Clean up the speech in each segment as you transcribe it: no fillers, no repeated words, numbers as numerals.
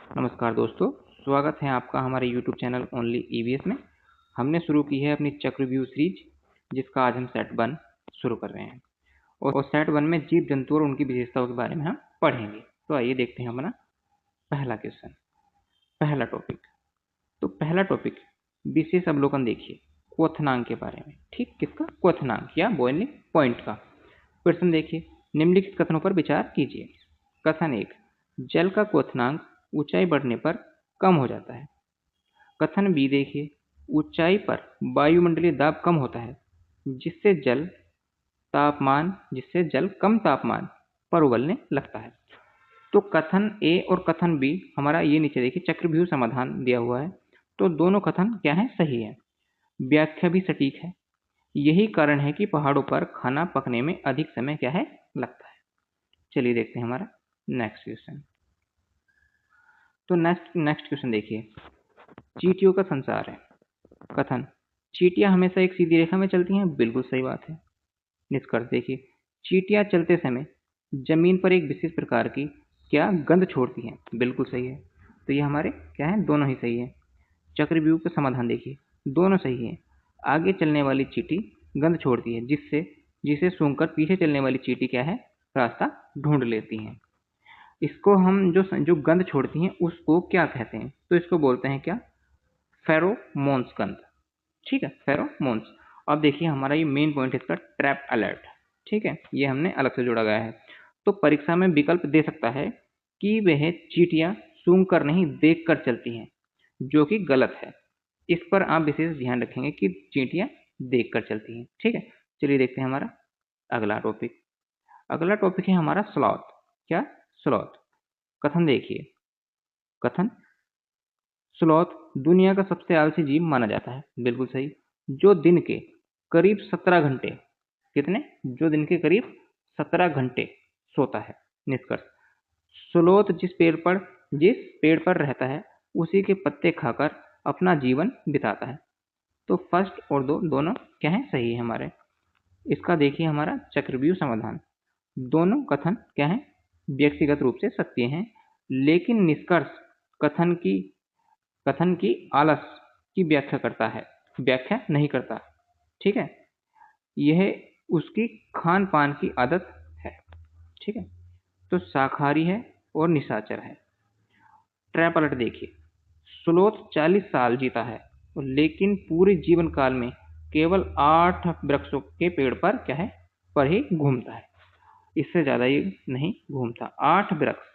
नमस्कार दोस्तों, स्वागत है आपका हमारे YouTube चैनल ओनली ईवीएस में। हमने शुरू की है अपनी चक्रव्यूह सीरीज, जिसका आज हम सेट 1 शुरू कर रहे हैं और सेट 1 में जीव जंतु और उनकी विशेषताओं के बारे में हम पढ़ेंगे। तो आइए देखते हैं अपना पहला क्वेश्चन, पहला टॉपिक। तो पहला टॉपिक विशेष अवलोकन देखिए क्वथनांक के बारे में। ठीक, किसका? क्वथनांक या बॉइलिंग पॉइंट का। प्रश्न देखिए, निम्नलिखित कथनों पर विचार कीजिए। कथन 1, जल का क्वथनांक ऊंचाई बढ़ने पर कम हो जाता है। कथन बी देखिए, ऊंचाई पर वायुमंडलीय दाब कम होता है, जिससे जल कम तापमान पर उबलने लगता है। तो कथन ए और कथन बी हमारा ये नीचे देखिए चक्रव्यूह समाधान दिया हुआ है। तो दोनों कथन क्या है? सही है। व्याख्या भी सटीक है। यही कारण है कि पहाड़ों पर खाना पकने में अधिक समय क्या है? लगता है। चलिए देखते हैं हमारा नेक्स्ट क्वेश्चन। तो नेक्स्ट क्वेश्चन देखिए, चींटियों का संसार है। कथन, चींटियां हमेशा एक सीधी रेखा में चलती हैं। बिल्कुल सही बात है। निष्कर्ष देखिए, चींटियां चलते समय जमीन पर एक विशेष प्रकार की क्या गंध छोड़ती हैं। बिल्कुल सही है। तो ये हमारे क्या है? दोनों ही सही है। चक्रव्यूह का समाधान देखिए, दोनों सही है। आगे चलने वाली चींटी गंध छोड़ती है, जिसे सूंघकर पीछे चलने वाली चींटी क्या है? रास्ता ढूंढ लेती हैं। इसको हम जो गंध छोड़ती हैं उसको क्या कहते हैं? तो इसको बोलते हैं क्या? फेरोमोन्स गंध। ठीक है, फेरोमोन्स। अब देखिए हमारा ये मेन पॉइंट है इसका, ट्रैप अलर्ट। ठीक है, ये हमने अलग से जोड़ा गया है। तो परीक्षा में विकल्प दे सकता है कि वह चींटियां सूंघकर नहीं देखकर चलती हैं, जो कि गलत है। इस पर आप विशेष ध्यान रखेंगे कि चींटियां देखकर चलती हैं। ठीक है, चलिए देखते हैं हमारा अगला टॉपिक। अगला टॉपिक है हमारा स्लॉथ। क्या? स्लॉथ। कथन देखिए, कथन, स्लॉथ दुनिया का सबसे आलसी जीव माना जाता है। बिल्कुल सही। जो दिन के करीब 17 घंटे, कितने? जो दिन के करीब 17 घंटे सोता है। निष्कर्ष, स्लॉथ जिस पेड़ पर रहता है उसी के पत्ते खाकर अपना जीवन बिताता है। तो फर्स्ट और दोनों क्या है? सही है हमारे। इसका देखिए हमारा चक्रव्यूह समाधान। दोनों कथन क्या है? व्यक्तिगत रूप से सत्य हैं, लेकिन निष्कर्ष कथन की आलस की व्याख्या नहीं करता। ठीक है, यह उसकी खान पान की आदत है। ठीक है, तो शाकाहारी है और निशाचर है। ट्रैप अलर्ट देखिए, स्लोथ 40 साल जीता है, लेकिन पूरे जीवन काल में केवल 8 वृक्षों के पेड़ पर क्या है? पर ही घूमता है। इससे ज्यादा ये नहीं घूमता। 8 वृक्ष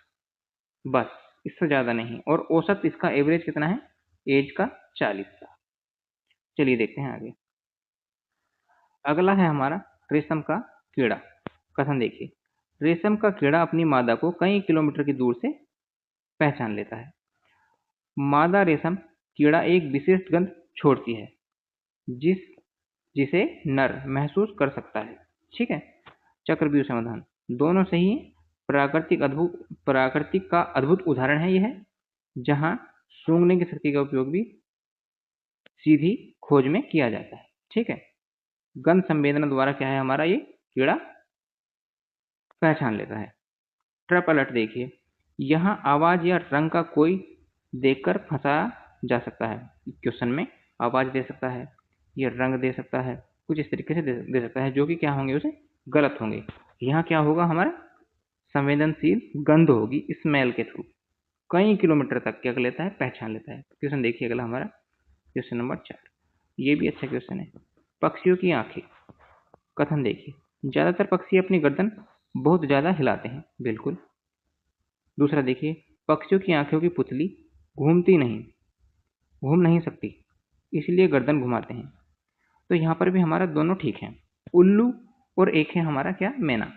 बस, इससे ज्यादा नहीं। और औसत इसका एवरेज कितना है? एज का 40 साल। चलिए देखते हैं आगे। अगला है हमारा रेशम का कीड़ा। कथन देखिए, रेशम का कीड़ा अपनी मादा को कई किलोमीटर की दूर से पहचान लेता है। मादा रेशम कीड़ा एक विशेष गंध छोड़ती है, जिसे नर महसूस कर सकता है। ठीक है, चक्रव्यूह समाधान। दोनों सही है। प्राकृतिक का अद्भुत उदाहरण है यह, जहां सूंघने की शक्ति का उपयोग भी सीधी खोज में किया जाता है। ठीक है, गंध संवेदना द्वारा क्या है? हमारा ये कीड़ा पहचान लेता है। ट्रैप अलर्ट देखिए, यहाँ आवाज या रंग का कोई देखकर फंसाया जा सकता है। क्वेश्चन में आवाज दे सकता है या रंग दे सकता है, कुछ इस तरीके से दे सकता है, जो कि क्या होंगे? उसे गलत होंगे। यहाँ क्या होगा? हमारा संवेदनशील गंध होगी, स्मेल के थ्रू कई किलोमीटर तक क्या कर लेता है? पहचान लेता है। क्वेश्चन देखिए अगला हमारा, क्वेश्चन नंबर 4। ये भी अच्छा क्वेश्चन है। पक्षियों की आंखें। कथन देखिए, ज्यादातर पक्षी अपनी गर्दन बहुत ज्यादा हिलाते हैं। बिल्कुल। दूसरा देखिए, पक्षियों की आंखों की पुतली घूम नहीं सकती, इसलिए गर्दन घुमाते हैं। तो यहाँ पर भी हमारा दोनों ठीक है। उल्लू और एक है हमारा क्या? मैना।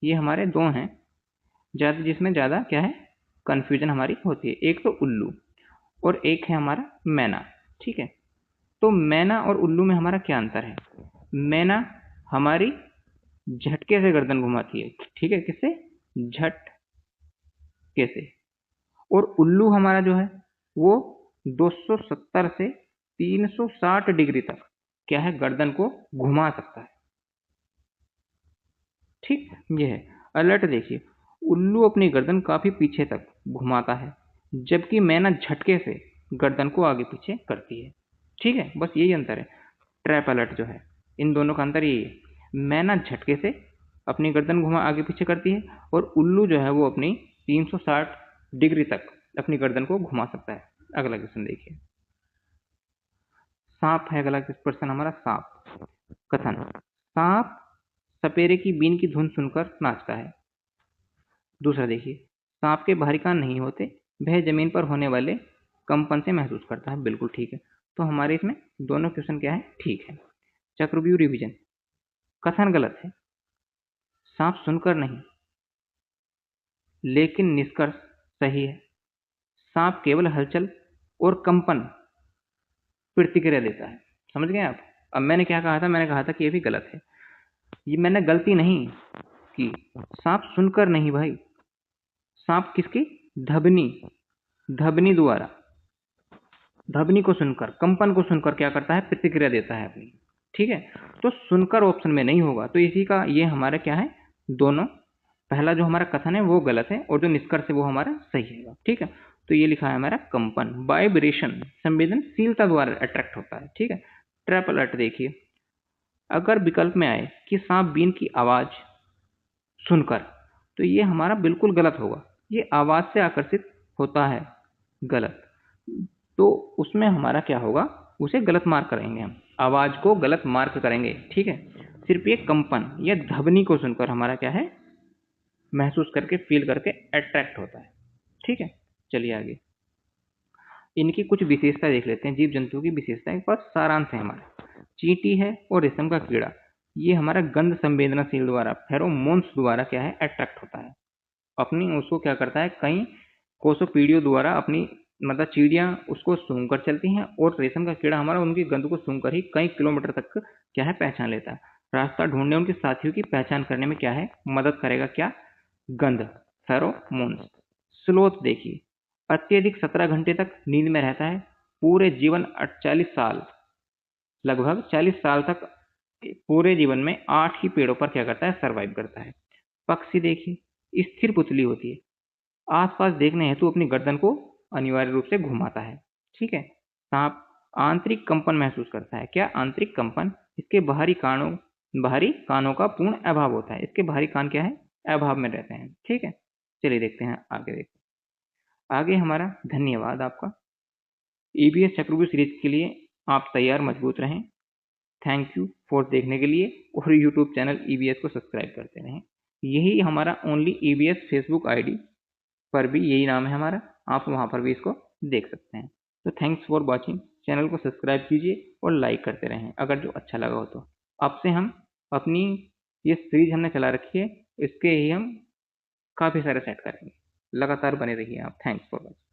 ये हमारे दो हैं जिसमें ज्यादा क्या है? कंफ्यूजन हमारी होती है। एक तो उल्लू और एक है हमारा मैना। ठीक है, तो मैना और उल्लू में हमारा क्या अंतर है? मैना हमारी झटके से गर्दन घुमाती है। ठीक है, किससे? झटके से। और उल्लू हमारा जो है वो 270 से 360 डिग्री तक क्या है? गर्दन को घुमा सकता है। ठीक, ये है। अलर्ट देखिए, उल्लू अपनी गर्दन काफी पीछे तक घुमाता है, जबकि मैना झटके से गर्दन को आगे पीछे करती है। ठीक है, बस यही अंतर है। ट्रैप अलर्ट जो है, इन दोनों का अंतर यही है। मैना झटके से अपनी गर्दन घुमा आगे पीछे करती है और उल्लू जो है वो अपनी 360 डिग्री तक अपनी गर्दन को घुमा सकता है। अगला क्वेश्चन देखिए, सांप है अगला प्रश्न हमारा। सांप कथन, सांप सपेरे की बीन की धुन सुनकर नाचता है। दूसरा देखिए, सांप के बाहरी कान नहीं होते, वह जमीन पर होने वाले कंपन से महसूस करता है। बिल्कुल ठीक है। तो हमारे इसमें दोनों क्वेश्चन क्या है, ठीक है। चक्रव्यूह रिवीजन, कथन गलत है, सांप सुनकर नहीं, लेकिन निष्कर्ष सही है। सांप केवल हलचल और कंपन प्रतिक्रिया देता है। समझ गए आप? अब मैंने क्या कहा था, मैंने कहा था कि ये भी गलत है। ये मैंने गलती नहीं की, सांप सुनकर नहीं भाई, सांप किसकी, धबनी द्वारा, धबनी को सुनकर, कंपन को सुनकर क्या करता है, प्रतिक्रिया देता है अपनी। ठीक है, तो सुनकर ऑप्शन में नहीं होगा, तो इसी का ये हमारा क्या है, दोनों, पहला जो हमारा कथन है वो गलत है और जो निष्कर्ष है वो हमारा सही है। ठीक है, तो ये लिखा है हमारा कंपन, वाइब्रेशन, संवेदनशीलता द्वारा अट्रैक्ट होता है। ठीक है। ट्रैप अलर्ट देखिए, अगर विकल्प में आए कि सांप बीन की आवाज सुनकर, तो ये हमारा बिल्कुल गलत होगा। ये आवाज से आकर्षित होता है, गलत। तो उसमें हमारा क्या होगा, उसे गलत मार्क करेंगे हम, आवाज को गलत मार्क करेंगे। ठीक है, सिर्फ ये कंपन या ध्वनि को सुनकर हमारा क्या है, महसूस करके, फील करके अट्रैक्ट होता है। ठीक है, चलिए आगे इनकी कुछ विशेषता देख लेते हैं। जीव जंतु की विशेषताएं पर सारांश है हमारा। चींटी है और रेशम का कीड़ा, ये हमारा गंध संवेदनशील द्वारा, फेरोमोन्स द्वारा क्या है, अट्रैक्ट होता है। अपनी उसको क्या करता है, कई कोसों पीढ़ियों द्वारा अपनी, मतलब चिड़ियाँ उसको सूंघ कर चलती हैं और रेशम का कीड़ा हमारा उनकी गंध को सूंघकर ही कई किलोमीटर तक क्या है, पहचान लेता है। रास्ता ढूंढने, उनके साथियों की पहचान करने में क्या है, मदद करेगा क्या, गंध, फेरोमोन्स। स्लोथ देखिए, अत्यधिक 17 घंटे तक नींद में रहता है, पूरे जीवन 48 साल, लगभग 40 साल तक पूरे जीवन में 8 ही पेड़ों पर क्या करता है, सरवाइव करता है। पक्षी देखिए, स्थिर पुतली होती है, आसपास देखने हेतु अपनी गर्दन को अनिवार्य रूप से घुमाता है। ठीक है। सांप आंतरिक कंपन महसूस करता है। क्या, आंतरिक कंपन, इसके बाहरी कानों का पूर्ण अभाव होता है। इसके बाहरी कान क्या है, अभाव में रहते हैं। ठीक है, चलिए देखते हैं आगे। आगे हमारा, धन्यवाद आपका। ईबीएस चक्रव्यूह सीरीज के लिए आप तैयार, मजबूत रहें। थैंक यू फॉर देखने के लिए, और यूट्यूब चैनल ईबीएस को सब्सक्राइब करते रहें। यही हमारा ओनली ईबीएस फेसबुक आईडी पर भी यही नाम है हमारा, आप वहां पर भी इसको देख सकते हैं। तो थैंक्स फॉर वॉचिंग, चैनल को सब्सक्राइब कीजिए और लाइक करते रहें अगर जो अच्छा लगा हो तो। अब से हम अपनी ये सीरीज हमने चला रखी है, इसके ही हम काफ़ी सारे सेट करेंगे। लगातार बने रहिए आप। Thanks for watching.